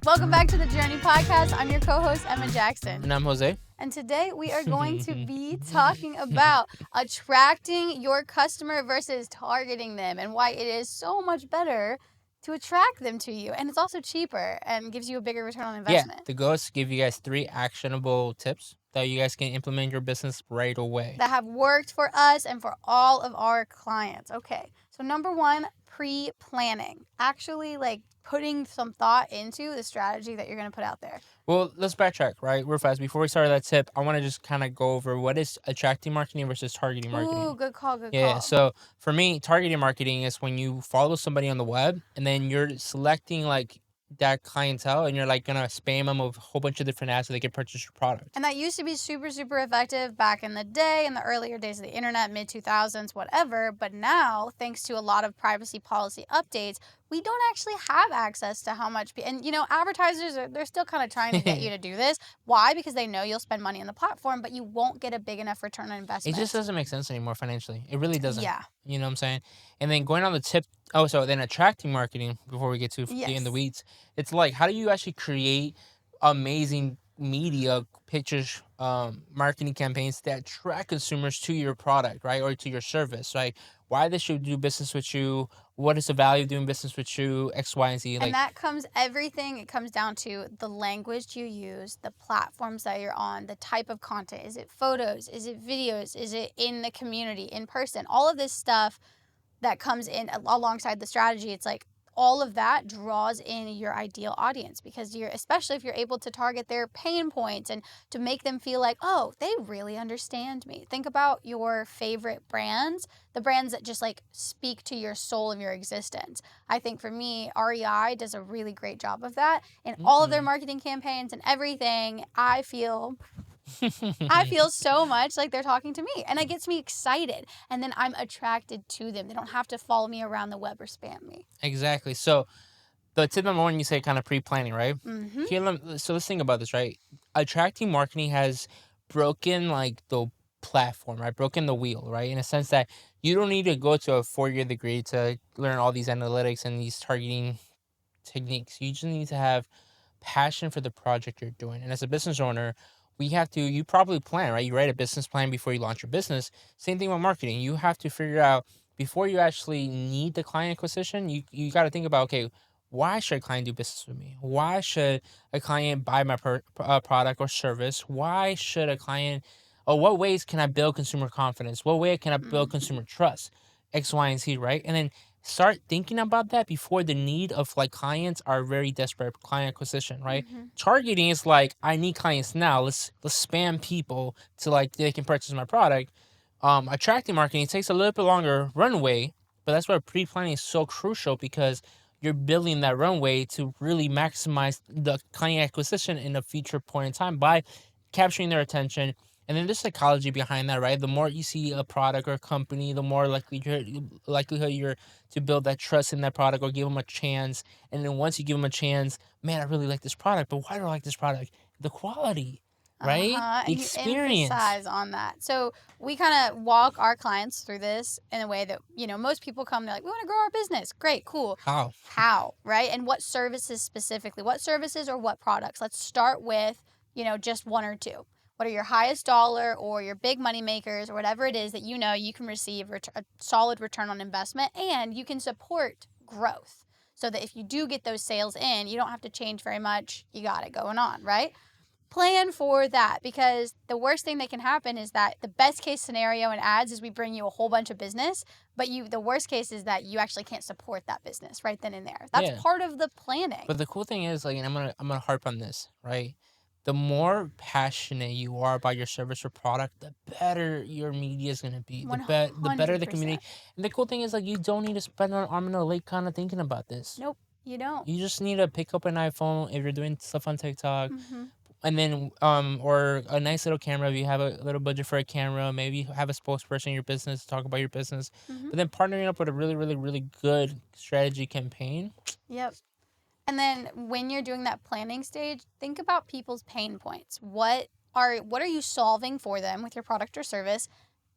Welcome back to the Journey Podcast. I'm your co-host, Emma Jackson. And I'm Jose. And today we are going to be talking about attracting your customer versus targeting them and why it is so much better to attract them to you. And it's also cheaper and gives you a bigger return on investment. Yeah, the goal is to give you guys 3 actionable tips that you guys can implement in your business right away. That have worked for us and for all of our clients. Okay, so number 1, pre-planning. Actually, putting some thought into the strategy that you're going to put out there. Well, let's backtrack, right? Real fast. Before we start that tip, I want to just kind of go over what is attracting marketing versus targeting marketing. Ooh, good call. Yeah, so for me, targeting marketing is when you follow somebody on the web and then you're selecting that clientele and you're gonna spam them with a whole bunch of different ads so they can purchase your product. And that used to be super, super effective back in the day, in the earlier days of the internet, mid-2000s, whatever. But now, thanks to a lot of privacy policy updates, we don't actually have access to how much... And, advertisers, they're still kind of trying to get you to do this. Why? Because they know you'll spend money on the platform, but you won't get a big enough return on investment. It just doesn't make sense anymore financially. It really doesn't. Yeah. You know what I'm saying? And then going on the tip... Oh, so then attracting marketing, before we get to in the weeds, it's how do you actually create amazing media, pictures, marketing campaigns that attract consumers to your product, right? Or to your service, right? Why they should do business with you, what is the value of doing business with you, X, Y, and Z. And that it comes down to the language you use, the platforms that you're on, the type of content. Is it photos? Is it videos? Is it in the community, in person? All of this stuff that comes in alongside the strategy, it's all of that draws in your ideal audience, because especially if you're able to target their pain points and to make them feel like, oh, they really understand me. Think about your favorite brands, the brands that just speak to your soul of your existence. I think for me, REI does a really great job of that in all of their marketing campaigns and everything. I feel so much like they're talking to me, and it gets me excited, and then I'm attracted to them. They don't have to follow me around the web or spam me. Exactly. So the tip number 1, you say kind of pre-planning, right? Mm-hmm. So let's think about this, right? Attracting marketing has broken the platform, right? Broken the wheel, right? In a sense that you don't need to go to a 4-year degree to learn all these analytics and these targeting techniques. You just need to have passion for the project you're doing. And as a business owner, you probably plan, right? You write a business plan before you launch your business. Same thing with marketing. You have to figure out, before you actually need the client acquisition, you got to think about, okay, why should a client do business with me? Why should a client buy my product or service? Why should a client, or what ways can I build consumer confidence? What way can I build consumer trust? X, Y, and Z, right? And then start thinking about that before the need of clients are very desperate client acquisition, right? Mm-hmm. Targeting is I need clients now. Let's spam people to they can purchase my product. Attracting marketing takes a little bit longer runway, but that's why pre-planning is so crucial, because you're building that runway to really maximize the client acquisition in a future point in time by capturing their attention. And then there's psychology behind that, right? The more you see a product or a company, the more likelihood you're to build that trust in that product or give them a chance. And then once you give them a chance, man, I really like this product, but why do I like this product? The quality, right? The experience. You emphasize on that. So we kind of walk our clients through this in a way that, most people come, they're like, we want to grow our business. Great, cool. How, right? And what services specifically? What services or what products? Let's start with, just 1 or 2. What are your highest dollar or your big money makers or whatever it is that you can receive a solid return on investment, and you can support growth, so that if you do get those sales in, you don't have to change very much. You got it going on, right? Plan for that, because the worst thing that can happen is that the best case scenario in ads is we bring you a whole bunch of business, but the worst case is that you actually can't support that business right then and there. That's part of the planning. But the cool thing is, and I'm gonna harp on this, right? The more passionate you are about your service or product, the better your media is going to be. The better the community. And the cool thing is, you don't need to spend an arm and a leg kind of thinking about this. Nope, you don't. You just need to pick up an iPhone if you're doing stuff on TikTok. Mm-hmm. And then, or a nice little camera if you have a little budget for a camera. Maybe have a spokesperson in your business to talk about your business. Mm-hmm. But then partnering up with a really, really, really good strategy campaign. Yep. And then when you're doing that planning stage, think about people's pain points. What are you solving for them with your product or service?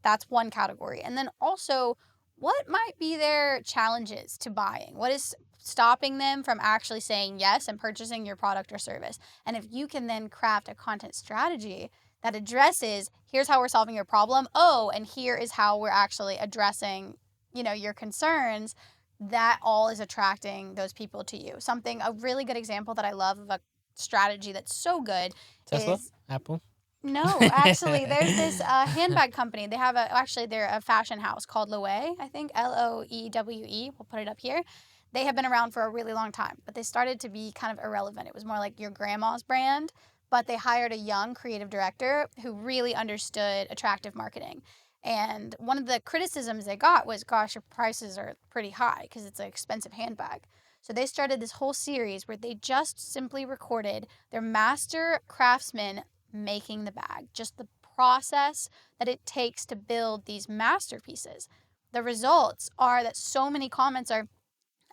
That's one category. And then also, what might be their challenges to buying? What is stopping them from actually saying yes and purchasing your product or service? And if you can then craft a content strategy that addresses, here's how we're solving your problem. Oh, and here is how we're actually addressing, your concerns. That all is attracting those people to you. A really good example that I love of a strategy that's so good Tesla, is Apple. no, actually, there's this handbag company. They're a fashion house called Loewe, I think, Loewe. We'll put it up here. They have been around for a really long time, but they started to be kind of irrelevant. It was more like your grandma's brand, but they hired a young creative director who really understood attractive marketing. And one of the criticisms they got was, gosh, your prices are pretty high because it's an expensive handbag. So they started this whole series where they just simply recorded their master craftsmen making the bag, just the process that it takes to build these masterpieces. The results are that so many comments are,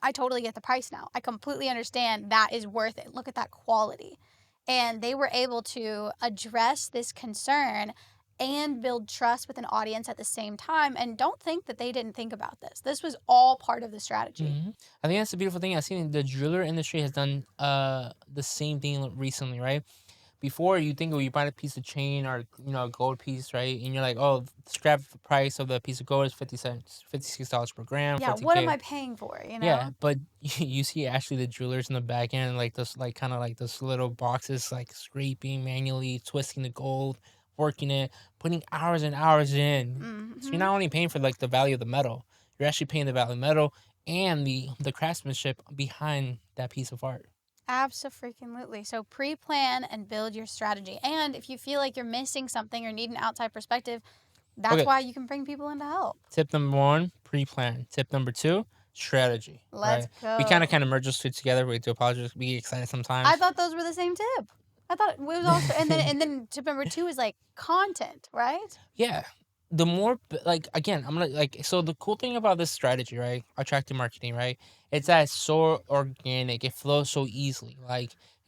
I totally get the price now. I completely understand that is worth it. Look at that quality. And they were able to address this concern and build trust with an audience at the same time. And don't think that they didn't think about this. This was all part of the strategy. I think that's the beautiful thing. I've seen the jeweler industry has done the same thing recently, right? Before you think, oh, you buy a piece of chain or a gold piece, right? And you're like, oh, scrap price of the piece of gold is 50 cents, $56 per gram, Yeah, what am 14K. I paying for, Yeah, but you see actually the jewelers in the back end, like this, like kind of like those little boxes, like scraping manually, twisting the gold, working it, putting hours and hours in. So you're Mm-hmm. not only paying for like the value of the metal, you're actually paying the value of metal and the craftsmanship behind that piece of art. Absolutely. So pre-plan and build your strategy. And if you feel like you're missing something or need an outside perspective, that's Okay, why you can bring people in to help. tip number one, pre-plan. Tip number two, strategy. Let's Right? We kind go. of merge those two together. We do apologize. We get excited I sometimes. thought those were the same tip. I thought it was also, and then tip number 2 is like content, right? Yeah. The more like again, I'm gonna like so the cool thing about this strategy, right? Attractive marketing, right? It's that it's so organic. It flows so easily.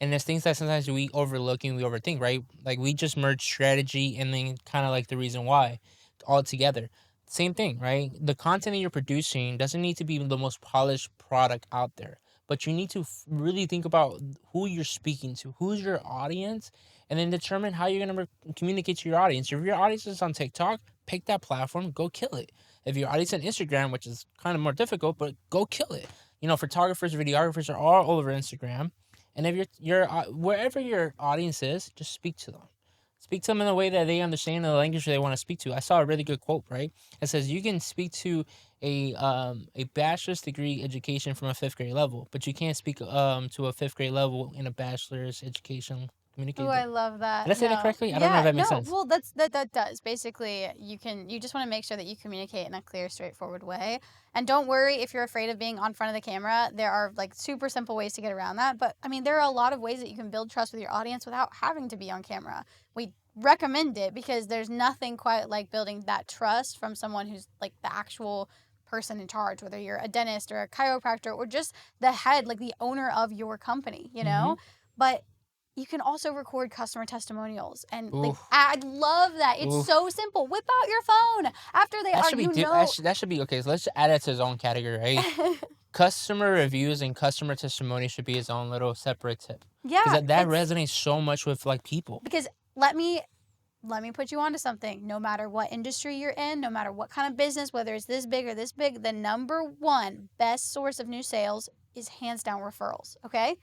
And there's things that sometimes we overlook and we overthink, right? Like we just merge strategy and then kind of like the reason why all together. Same thing, right? The content that you're producing doesn't need to be the most polished product out there, but you need to really think about who you're speaking to, who's your audience, and then determine how you're gonna communicate to your audience. If your audience is on TikTok, pick that platform, go kill it. If your audience on Instagram, which is kind of more difficult, but go kill it. Photographers, videographers are all over Instagram, and if you're wherever your audience is, just speak to them. Speak to them in a way that they understand the language they want to speak to. I saw a really good quote, right? It says you can speak to a bachelor's degree education from a fifth grade level, but you can't speak to a fifth grade level in a bachelor's education Oh, communicated. I love Did I that. say that No. correctly? I don't know if Yeah, that makes no. sense. Well, that does. Basically, you just want to make sure that you communicate in a clear, straightforward way. And don't worry if you're afraid of being on front of the camera. There are like super simple ways to get around that. But I mean, there are a lot of ways that you can build trust with your audience without having to be on camera. We recommend it because there's nothing quite like building that trust from someone who's like the actual person in charge, whether you're a dentist or a chiropractor or just the head, like the owner of your company. But you can also record customer testimonials and like Oof, I love that. It's so oof. simple. Whip out your phone after they That are, should be that should be okay. So let's add it to its own category, right? Customer reviews and customer testimony should be its own little separate tip because Yeah, that it's resonates so much with like people. because let me put you onto something. No matter what industry you're in, no matter what kind of business, whether it's this big or this big, the number one best source of new sales is hands down referrals. Okay.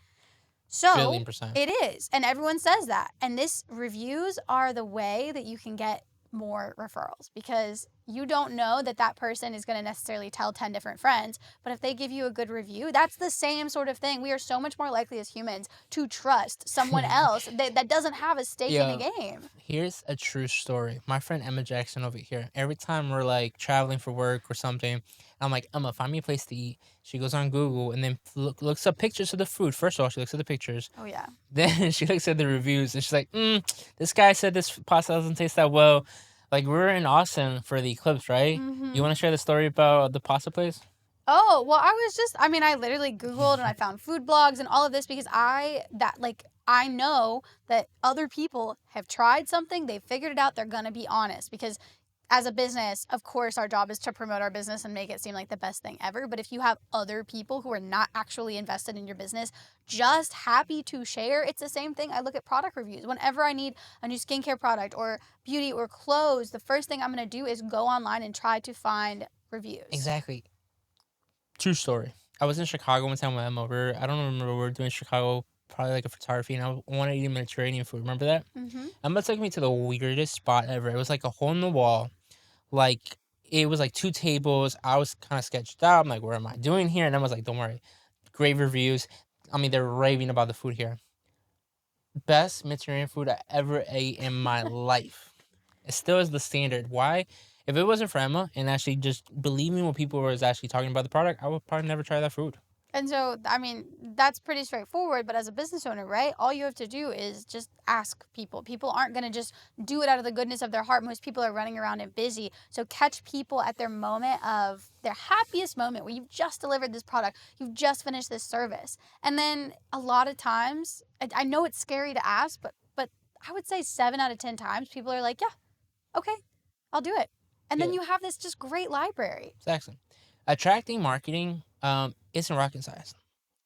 So Billion percent. it is. And everyone says that. And this reviews are the way that you can get more referrals because you don't know that person is going to necessarily tell 10 different friends. But if they give you a good review, that's the same sort of thing. We are so much more likely as humans to trust someone else that doesn't have a stake in the Yeah, game. here's a true story. My friend Emma Jackson over here. Every time we're like traveling for work or something, I'm like, Emma, find me a place to eat. She goes on Google and then looks up pictures of the food. First of all, she looks at the pictures. Oh, yeah. Then she looks at the reviews and she's like, this guy said this pasta doesn't taste that well. Like, we were in Austin for the eclipse, right? You Mm-hmm. want to share the story about the pasta place? Oh, well, I literally Googled and I found food blogs and all of this because I know that other people have tried something, they've figured it out, they're going to be honest because as a business, of course, our job is to promote our business and make it seem like the best thing ever. But if you have other people who are not actually invested in your business, just happy to share, it's the same thing. I look at product reviews. Whenever I need a new skincare product or beauty or clothes, the first thing I'm going to do is go online and try to find reviews. Exactly. True story. I was in Chicago one time with Emma. I don't remember, we were doing Chicago, probably like a photography, and I wanted to eat Mediterranean food. Remember that? Mm-hmm. Emma took me to the weirdest spot ever. It was like a hole in the wall. Like, it was like 2 tables. I was kind of sketched out. I'm like, what am I doing here? And Emma's like, don't worry. Great reviews. I mean, they're raving about the food here. Best Mediterranean food I ever ate in my life. It still is the standard. Why? If it wasn't for Emma and actually just believing what people was actually talking about the product, I would probably never try that food. And so, I mean, that's pretty straightforward. But as a business owner, right, all you have to do is just ask people. People aren't going to just do it out of the goodness of their heart. Most people are running around and busy. So catch people at their moment of their happiest moment where you've just delivered this product, you've just finished this service. And then a lot of times, I know it's scary to ask, but I would say 7 out of 10 times people are like, yeah, okay, I'll do it. And then Yeah. you have this just great library. Exactly. Attracting marketing isn't rocket science.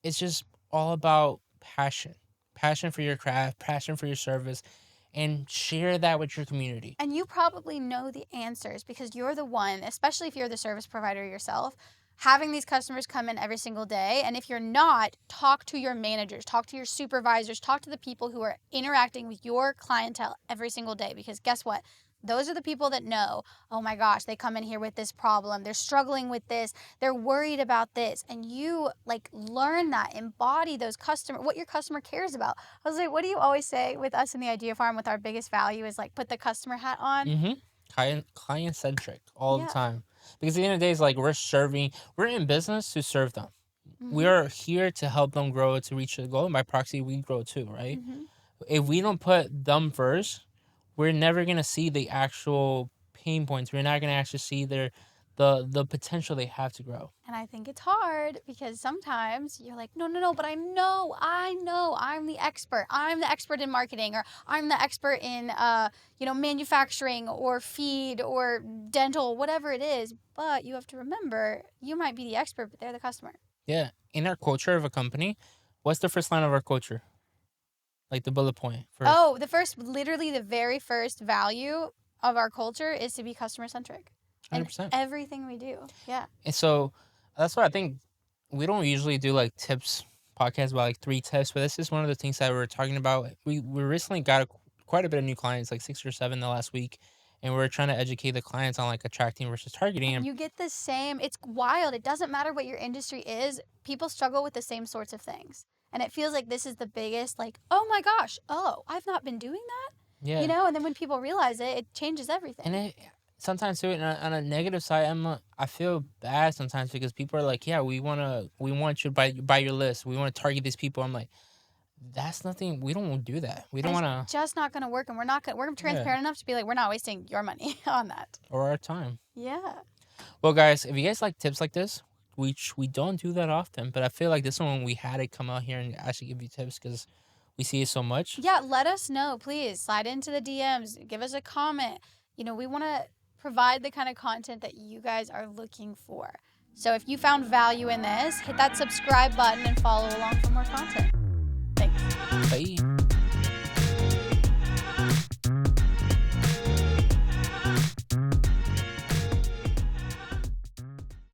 It's just all about passion. Passion for your craft, passion for your service, and share that with your community. And you probably know the answers because you're the one, especially if you're the service provider yourself, having these customers come in every single day. And if you're not, talk to your managers, talk to your supervisors, talk to the people who are interacting with your clientele every single day. Because guess what? Those are the people that know, oh my gosh, they come in here with this problem. They're struggling with this. They're worried about this. And you like learn that, embody those what your customer cares about. I was like, what do you always say with us in the Idea Farm with our biggest value is like put the customer hat on? Mm-hmm. Client centric all the Yeah. time. Because at the end of the day, it's like we're in business to serve them. We Mm-hmm. are here to help them grow to reach the goal. And by proxy, we grow too, right? Mm-hmm. If we don't put them first, we're never gonna see the actual pain points. We're not gonna actually see the potential they have to grow. And I think it's hard because sometimes you're like, no, but I know, I'm the expert. I'm the expert in marketing, or I'm the expert in, manufacturing or feed or dental, whatever it is. But you have to remember, you might be the expert, but they're the customer. Yeah. In our culture of a company, what's the first line of our culture? Like the bullet point for Oh, literally the very first value of our culture is to be customer centric in 100%. everything we do. Yeah. And so that's why I think we don't usually do like tips podcasts about like 3 tips, but this is one of the things that we're talking about. We recently got quite a bit of new clients, like 6 or 7 the last week, and we're trying to educate the clients on like attracting versus targeting. And you get the same, it's wild. It doesn't matter what your industry is, people struggle with the same sorts of things. And it feels like this is the biggest, like, oh my gosh, oh, I've not been doing that? Yeah. And then when people realize it, it changes everything. And sometimes too, on a negative side, I feel bad sometimes because people are like, yeah, we want you to buy your list. We want to target these people. I'm like, that's nothing. We don't do that. We don't want to. It's just not going to work. And we're transparent enough to be like, we're not wasting your money on that. Or our time. Yeah. Well, guys, if you guys like tips like this, which we don't do that often, but I feel like this one we had to come out here and actually give you tips because we see it so much. Yeah, let us know, please. Slide into the DMs. Give us a comment. We want to provide the kind of content that you guys are looking for. So if you found value in this, hit that subscribe button and follow along for more content. Thanks. Bye.